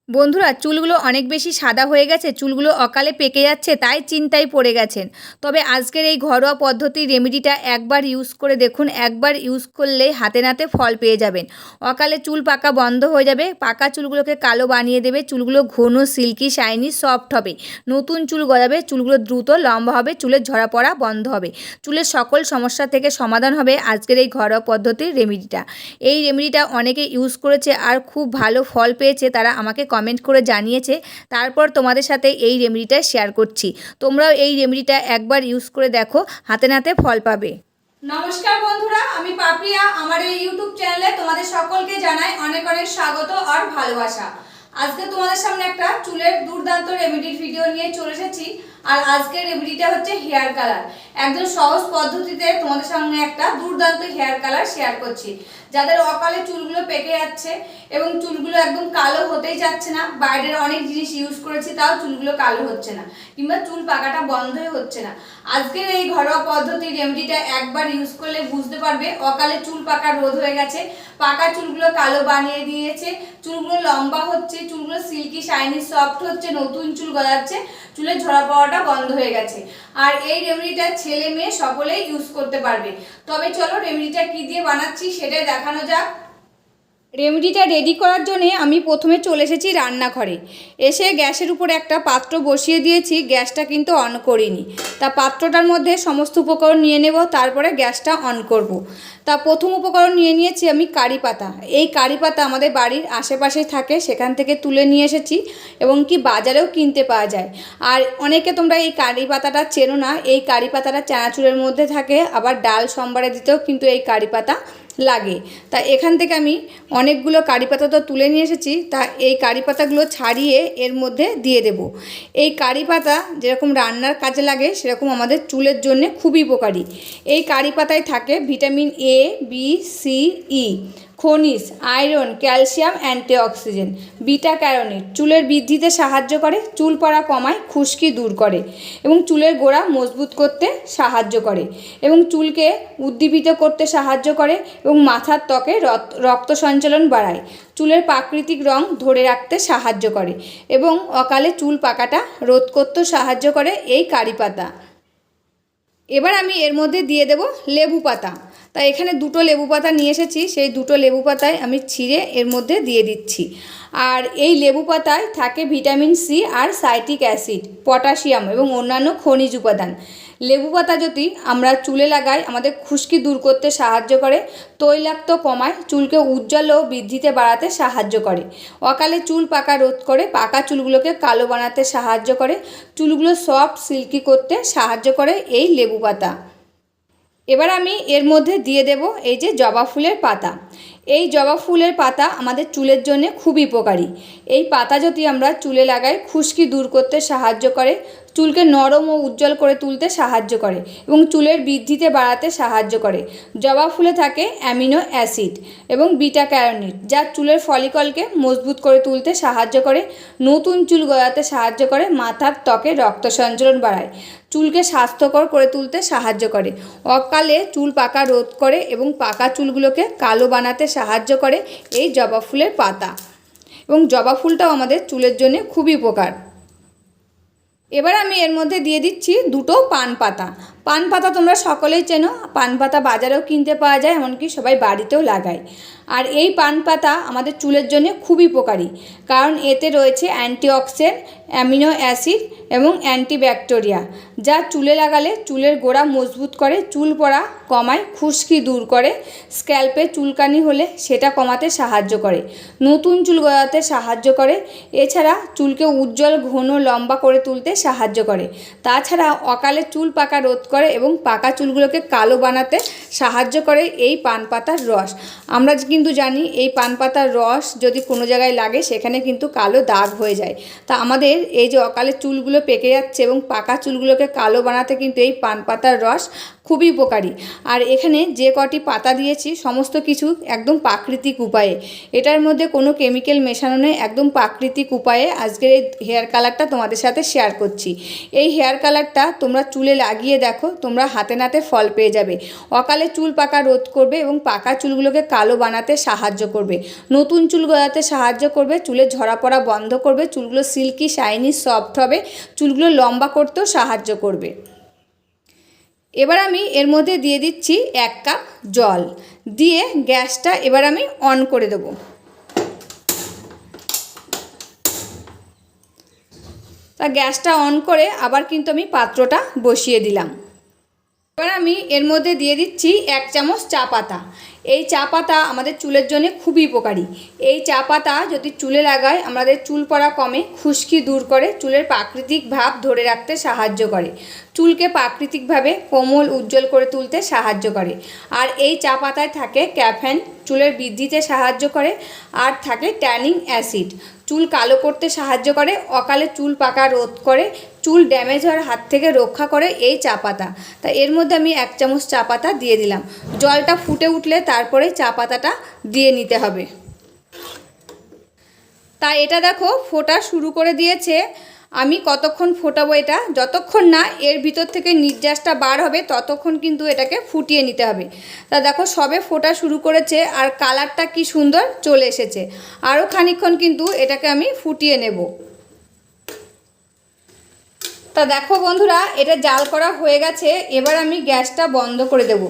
বন্ধুরা, চুলগুলো অনেক বেশি সাদা হয়ে গেছে, চুলগুলো অকালে পেকে যাচ্ছে, তাই চিন্তায় পড়ে গেছেন। তবে আজকের এই ঘরোয়া পদ্ধতির রেমেডিটা একবার ইউজ করে দেখুন। একবার ইউজ করলেই হাতে নাতে ফল পেয়ে যাবেন। অকালে চুল পাকা বন্ধ হয়ে যাবে, পাকা চুলগুলোকে কালো বানিয়ে দেবে, চুলগুলো ঘন, সিল্কি, শাইনি, সফট হবে, নতুন চুল গজাবে, চুলগুলো দ্রুত লম্বা হবে, চুলের ঝরা পড়া বন্ধ হবে, চুলের সকল সমস্যা থেকে সমাধান হবে আজকের এই ঘরোয়া পদ্ধতির রেমেডিটা। এই রেমেডিটা অনেকে ইউজ করেছে আর খুব ভালো ফল পেয়েছে, তারা আমাকে কমেন্ট করে জানিয়েছে। তারপর তোমাদের সাথে এই রেমেডিটা শেয়ার করছি। তোমরাও এই রেমেডিটা একবার ইউজ করে দেখো, হাতে নাতে ফল পাবে। নমস্কার বন্ধুরা, আমি পাপিয়া। আমার এই ইউটিউব চ্যানেলে তোমাদের সকলকে জানাই অনেক অনেক স্বাগত আর ভালোবাসা। আজকে তোমাদের সামনে একটা চুলের দুর্দান্ত রেমেডির ভিডিও নিয়ে চলে এসেছি। আর আজকের রেমেডিটা হচ্ছে হেয়ার কালার। একদম সহজ পদ্ধতিতে তোমাদের সামনে একটা দুর্দান্ত হেয়ার কালার শেয়ার করছি। যাদের অকালে চুলগুলো পেকে যাচ্ছে এবং চুলগুলো একদম কালো হতেই যাচ্ছে না, বাইরের অনেক জিনিস ইউজ করেছি তাও চুলগুলো কালো হচ্ছে না, কিংবা চুল পাকাটা বন্ধই হচ্ছে না, আজকের এই ঘরোয়া পদ্ধতির রেমেডিটা একবার ইউজ করলে বুঝতে পারবে অকালে চুল পাকা রোধ হয়ে গেছে, পাকা চুলগুলো কালো বানিয়ে দিয়েছে, চুলগুলো লম্বা হচ্ছে, চুলগুলো সিল্কি, শাইনি, সফট হচ্ছে, নতুন চুল গজাচ্ছে, চুলের ঝরা পড়াটা বন্ধ হয়ে গেছে। আর এই রেমেডিটা ছেলে মেয়ে সকলেই ইউজ করতে পারবে। তবে চলো রেমেডিটা কি দিয়ে বানাচ্ছি সেটাই দেখানো যাক। রেমেডিটা রেডি করার জন্যে আমি প্রথমে চলে এসেছি রান্নাঘরে। এসে গ্যাসের উপরে একটা পাত্র বসিয়ে দিয়েছি, গ্যাসটা কিন্তু অন করিনি। তা পাত্রটার মধ্যে সমস্ত উপকরণ নিয়ে নেব, তারপরে গ্যাসটা অন করব। তা প্রথম উপকরণ নিয়ে নিয়েছি আমি কারি পাতা। এই কারি পাতা আমাদের বাড়ির আশেপাশেই থাকে, সেখান থেকে তুলে নিয়ে এসেছি এবং কি বাজারেও কিনতে পাওয়া যায়। আর অনেকে তোমরা এই কারি পাতাটা চেনো না, এই কারি পাতাটা চানাচুরের মধ্যে থাকে, আবার ডাল সম্বারে দিতেও কিন্তু এই কারি পাতা লাগে। তা এখান থেকে আমি অনেকগুলো কারি পাতা তো তুলে নিয়ে এসেছি। তা এই কারি পাতাগুলো ছাড়িয়ে এর মধ্যে দিয়ে দেব। এই কারি পাতা যেরকম রান্নার কাজে লাগে, সেরকম আমাদের চুলের জন্য খুবই উপকারী। এই কারি পাতায় থাকে ভিটামিন এ, বি, সি, ই, খনিজ, iron, calcium, antioxidant, beta carotene, চুলের বৃদ্ধিতে সাহায্য করে, চুল পড়া কমায়, খুশকি দূর করে এবং চুলের গোড়া মজবুত করতে সাহায্য করে এবং চুলকে উদ্দীপিত করতে সাহায্য করে এবং মাথার ত্বকে রক্ত সঞ্চালন বাড়ায়, চুলের প্রাকৃতিক রং ধরে রাখতে সাহায্য করে এবং অকালে চুল পাকাটা রোধ করতে সাহায্য করে এই কারি পাতা। এবার আমি এর মধ্যে দিয়ে দেব লেবু পাতা। তাই এখানে দুটো লেবু পাতা নিয়ে এসেছি, সেই দুটো লেবু পাতায় আমি ছিঁড়ে এর মধ্যে দিয়ে দিচ্ছি। আর এই লেবু পাতায় থাকে ভিটামিন সি আর সাইট্রিক অ্যাসিড, পটাশিয়াম এবং অন্যান্য খনিজ উপাদান। লেবু পাতা যদি আমরা চুলে লাগাই, আমাদের খুশকি দূর করতে সাহায্য করে, তৈলাক্ত কমায়, চুলকে উজ্জ্বল ও বৃদ্ধিতে বাড়াতে সাহায্য করে, অকালে চুল পাকা রোধ করে, পাকা চুলগুলোকে কালো বানাতে সাহায্য করে, চুলগুলো সফট সিল্কি করতে সাহায্য করে এই লেবু পাতা। এবার আমি এর মধ্যে দিয়ে দেব এই যে জবা ফুলের পাতা। এই জবা ফুলের পাতা আমাদের চুলের জন্য খুবই উপকারী। এই পাতা যদি আমরা চুলে লাগাই, খুশকি দূর করতে সাহায্য করে, চুলকে নরম ও উজ্জ্বল করে তুলতে সাহায্য করে এবং চুলের বৃদ্ধিতে বাড়াতে সাহায্য করে। জবা ফুলে থাকে অ্যামিনো অ্যাসিড এবং বিটা ক্যারোটিন, যা চুলের ফলিকলকে মজবুত করে তুলতে সাহায্য করে, নতুন চুল গজাতে সাহায্য করে, মাথার ত্বকে রক্ত সঞ্চালন বাড়ায়, চুলকে স্বাস্থ্যকর করে তুলতে সাহায্য করে, অকালে চুল পাকা রোধ করে এবং পাকা চুলগুলোকে কালো বানাতে সাহায্য করে এই জবা ফুলের পাতা। এবং জবা ফুলটাও আমাদের চুলের জন্য খুবই উপকার। এবার আমি এর মধ্যে দিয়ে দিচ্ছি দুটো পান পাতা। পান পাতা তোমরা সকলেই চেনো, পান পাতা বাজারেও কিনতে পাওয়া যায়, এমনকি সবাই বাড়িতেও লাগায়। আর এই পান পাতা আমাদের চুলের জন্য খুবই উপকারী, কারণ এতে রয়েছে অ্যান্টিঅক্সিডেন্ট, অ্যামিনো অ্যাসিড এবং অ্যান্টিব্যাকটেরিয়া, যা চুলে লাগালে চুলের গোড়া মজবুত করে, চুল পড়া কমায়, খুশকি দূর করে, স্ক্যাল্পে চুলকানি হলে সেটা কমাতে সাহায্য করে, নতুন চুল গজাতে সাহায্য করে, এছাড়া চুলকে উজ্জ্বল, ঘন, লম্বা করে তুলতে সাহায্য করে। তাছাড়া অকালে চুল পাকা রোধ করে এবং পাকা চুলগুলোকে কালো বানাতে সাহায্য করে এই পান পাতার রস। আমরা কিন্তু জানি এই পান পাতার রস যদি কোনো জায়গায় লাগে, সেখানে কিন্তু কালো দাগ হয়ে যায়। তা আমাদের এই যে অকালে চুলগুলো পেকে যাচ্ছে এবং পাকা চুলগুলোকে কালো বানাতে কিন্তু এই পান পাতার রস খুবই উপকারী। আর এখানে যে কটি পাতা দিয়েছি সমস্ত কিছু একদম প্রাকৃতিক উপায়ে, এটার মধ্যে কোনো কেমিক্যাল মেশানো নেই, একদম প্রাকৃতিক উপায়ে আজকের এই হেয়ার কালারটা তোমাদের সাথে শেয়ার করছি। এই হেয়ার কালারটা তোমরা চুলে লাগিয়ে দেখো, তোমরা হাতে নাতে ফল পেয়ে যাবে। অকালে চুল পাকা রোধ করবে এবং পাকা চুলগুলোকে কালো বানাতে সাহায্য করবে, নতুন চুল গজাতে সাহায্য করবে, চুলে ঝরা পড়া বন্ধ করবে, চুলগুলো সিল্কি শাইনি সফট হবে, চুলগুলো লম্বা করতেও সাহায্য করবে। এবার আমি এর মধ্যে দিয়ে দিচ্ছি 1 কাপ জল, দিয়ে গ্যাসটা এবার আমি অন করে দেবো। তা গ্যাসটা অন করে আবার কিন্তু আমি পাত্রটা বসিয়ে দিলাম। এবার আমি এর মধ্যে দিয়ে দিচ্ছি 1 চামচ চা পাতা। এই চা পাতা আমাদের চুলের জন্য খুবই উপকারী। এই চা পাতা যদি চুলে লাগায় আমাদের চুল পড়া কমে, খুশকি দূর করে, চুলের প্রাকৃতিক ভাব ধরে রাখতে সাহায্য করে, চুলকে প্রাকৃতিকভাবে কোমল উজ্জ্বল করে তুলতে সাহায্য করে। আর এই চা পাতায় থাকে ক্যাফেন, চুলের বৃদ্ধিতে সাহায্য করে, আর থাকে ট্যানিং অ্যাসিড, চুল কালো করতে সাহায্য করে, অকালে চুল পাকা রোধ করে, চুল ড্যামেজ হওয়ার হাত থেকে রক্ষা করে এই চা পাতা। তা এর মধ্যে আমি 1 চামচ চা পাতা দিয়ে দিলাম। জলটা ফুটে উঠলে তারপরে চা পাতাটা দিয়ে নিতে হবে। তা এটা দেখো ফোটা শুরু করে দিয়েছে। আমি কতক্ষণ ফোটাবো এটা, যতক্ষণ না এর ভিতর থেকে নির্যাসটা বার হবে ততক্ষণ কিন্তু এটাকে ফুটিয়ে নিতে হবে। তা দেখো সবে ফোটা শুরু করেছে আর কালারটা কি সুন্দর চলে এসেছে। আরও খানিকক্ষণ কিন্তু এটাকে আমি ফুটিয়ে নেব। তা দেখো বন্ধুরা, এটা জাল করা হয়ে গেছে, এবার আমি গ্যাসটা বন্ধ করে দেব।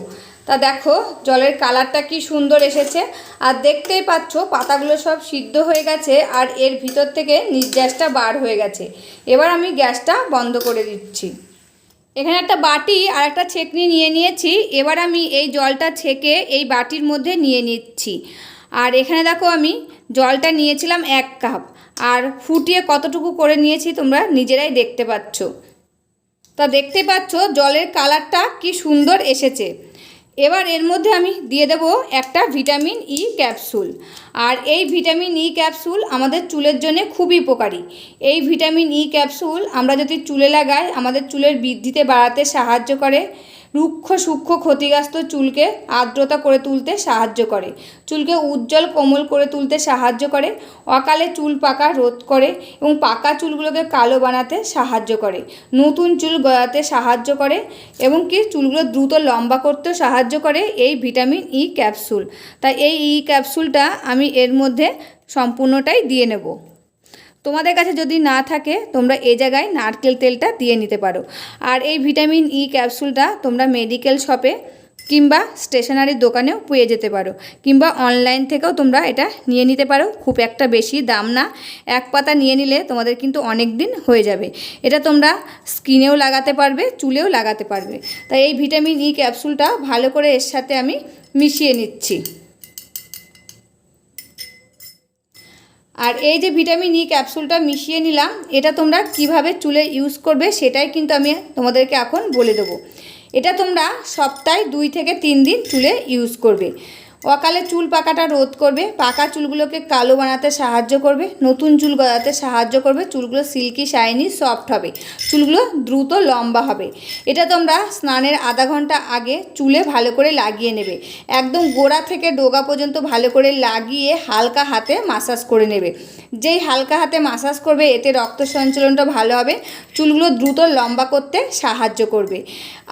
তা দেখো জলের কালারটা কি সুন্দর এসেছে, আর দেখতেই পাচ্ছ পাতাগুলো সব সিদ্ধ হয়ে গেছে আর এর ভিতর থেকে নির্যাসটা বার হয়ে গেছে। এবার আমি গ্যাসটা বন্ধ করে দিচ্ছি। এখানে একটা বাটি আর একটা ছেঁকনি নিয়ে নিয়েছি। এবার আমি এই জলটা ছেঁকে এই বাটির মধ্যে নিয়ে নিচ্ছি। আর এখানে দেখো আমি জলটা নিয়েছিলাম 1 কাপ, আর ফুটিয়ে কতটুকু করে নিয়েছি তোমরা নিজেরাই দেখতে পাচ্ছ। তা দেখতে পাচ্ছ জলের কালারটা কি সুন্দর এসেছে। এবার এর মধ্যে আমি দিয়ে দেব একটা ভিটামিন ই ক্যাপসুল। আর এই ভিটামিন ই ক্যাপসুল আমাদের চুলের জন্য খুবই উপকারী। এই ভিটামিন ই ক্যাপসুল আমরা যদি চুলে লাগাই আমাদের চুলের বৃদ্ধিতে বাড়াতে সাহায্য করে, রুক্ষ সূক্ষ্ম ক্ষতিগ্রস্ত চুলকে আর্দ্রতা করে তুলতে সাহায্য করে, চুলকে উজ্জ্বল কোমল করে তুলতে সাহায্য করে, অকালে চুল পাকা রোধ করে এবং পাকা চুলগুলোকে কালো বানাতে সাহায্য করে, নতুন চুল গজাতে সাহায্য করে এবং কি চুলগুলো দ্রুত লম্বা করতেও সাহায্য করে এই ভিটামিন ই ক্যাপসুল। তাই এই ই ক্যাপসুলটা আমি এর মধ্যে সম্পূর্ণটাই দিয়ে নেব। তোমাদের কাছে যদি না থাকে তোমরা এই জায়গায় নারকেল তেলটা দিয়ে নিতে পারো। আর এই ভিটামিন ই ক্যাপসুলটা তোমরা মেডিকেল শপে কিংবা স্টেশনারির দোকানেও পেয়ে যেতে পারো, কিংবা অনলাইন থেকেও তোমরা এটা নিয়ে নিতে পারো। খুব একটা বেশি দাম না, 1 পাতা নিয়ে নিলে তোমাদের কিন্তু অনেক দিন হয়ে যাবে। এটা তোমরা স্কিনেও লাগাতে পারবে, চুলেও লাগাতে পারবে। তাই এই ভিটামিন ই ক্যাপসুলটা ভালো করে এর সাথে আমি মিশিয়ে নিচ্ছি। আর এই যে ভিটামিন ই ক্যাপসুলটা মিশিয়ে নিলাম, এটা তোমরা কিভাবে চুলে ইউজ করবে সেটাই কিন্তু আমি তোমাদেরকে এখন বলে দেবো। এটা তোমরা সপ্তাহে 2 থেকে 3 দিন চুলে ইউজ করবে। অকালে চুল পাকাটা রোধ করবে, পাকা চুলগুলোকে কালো বানাতে সাহায্য করবে, নতুন চুল গজাতে সাহায্য করবে, চুলগুলো সিল্কি শাইনি সফট হবে, চুলগুলো দ্রুত লম্বা হবে। এটা তোমরা স্নানের আধা ঘন্টা আগে চুলে ভালো করে লাগিয়ে নেবে, একদম গোড়া থেকে ডগা পর্যন্ত ভালো করে লাগিয়ে হালকা হাতে মাসাজ করে নেবে। যেই হালকা হাতে মাসাজ করবে এতে রক্ত সঞ্চালনটা ভালো হবে, চুলগুলো দ্রুত লম্বা করতে সাহায্য করবে।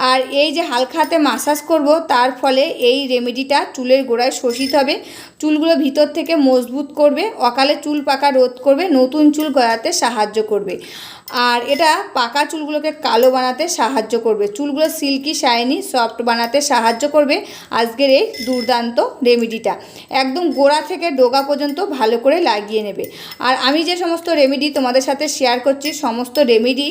আর এই যে হালকা হাতে মাসাজ করব তার ফলে এই রেমেডিটা চুলের গোড়ায় শোষিত হবে, চুলগুলো ভিতর থেকে মজবুত করবে, অকালে চুল পাকা রোধ করবে, নতুন চুল গজাতে সাহায্য করবে। আর এটা পাকা চুলগুলোকে কালো বানাতে সাহায্য করবে, চুলগুলো সিল্কি শাইনি সফট বানাতে সাহায্য করবে আজকের এই দুর্দান্ত রেমেডিটা। একদম গোড়া থেকে ডগা পর্যন্ত ভালো করে লাগিয়ে নেবে। আর আমি যে সমস্ত রেমেডি তোমাদের সাথে শেয়ার করছি সমস্ত রেমেডি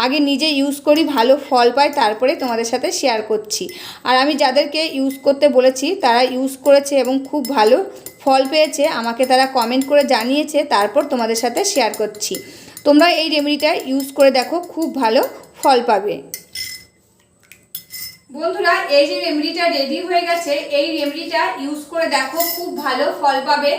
আগে নিজে ইউজ করি, ভালো ফল পাই, তারপরে তোমাদের সাথে শেয়ার করছি। আর আমি যাদেরকে ইউজ করতে বলেছি তারা ইউজ করেছে এবং খুব ভালো ফল পেয়েছে, আমাকে তারা কমেন্ট করে জানিয়েছে, তারপর তোমাদের সাথে শেয়ার করছি। তোমরা এই রেমেডিটা ইউজ করে দেখো, খুব ভালো ফল পাবে। বন্ধুরা এই যে রেমেডিটা রেডি হয়ে গেছে, এই রেমেডিটা ইউজ করে দেখো, খুব ভালো ফল পাবে।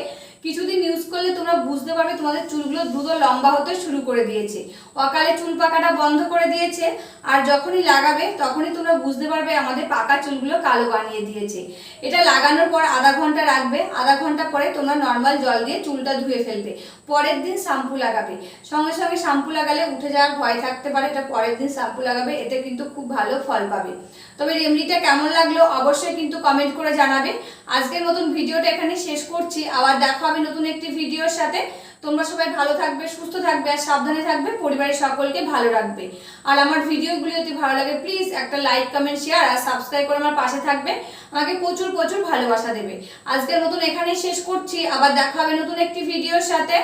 কিছুদিন ইউজ করলে তোমরা বুঝতে পারবে তোমাদের চুলগুলো দ্রুত লম্বা হতে শুরু করে দিয়েছে, অকালে চুল পাকাটা বন্ধ করে দিয়েছে। আর যখনই লাগাবে তখনই তোমরা বুঝতে পারবে আমাদের পাকা চুলগুলো কালো বানিয়ে দিয়েছে। এটা লাগানোর পর আধা ঘন্টা রাখবে, আধা ঘন্টা পরে তোমরা নর্মাল জল দিয়ে চুলটা ধুয়ে ফেলবে। পরের দিন শ্যাম্পু লাগাবে, সঙ্গে সঙ্গে শ্যাম্পু লাগালে উঠে যাওয়ার ভয় থাকতে পারে, এটা পরের দিন শ্যাম্পু লাগাবে, এতে কিন্তু খুব ভালো ফল পাবে। তবে রেমেডিটা কেমন লাগলো অবশ্যই কিন্তু কমেন্ট করে জানাবে। আজকের মতন ভিডিওটা এখানে শেষ করছি, আবার দেখা হবে নতুন একটি ভিডিওর সাথে। তোমরা সবাই ভালো থাকবে, সুস্থ থাকবে আর সাবধানে থাকবে, পরিবারের সকলকে ভালো রাখবে। আর আমার ভিডিওগুলি যদি ভালো লাগে প্লিজ একটা লাইক কমেন্ট শেয়ার আর সাবস্ক্রাইব করে আমার পাশে থাকবে, আমাকে প্রচুর প্রচুর ভালোবাসা দেবে। আজকের মতন এখানেই শেষ করছি, আবার দেখা হবে নতুন একটি ভিডিওর সাথে।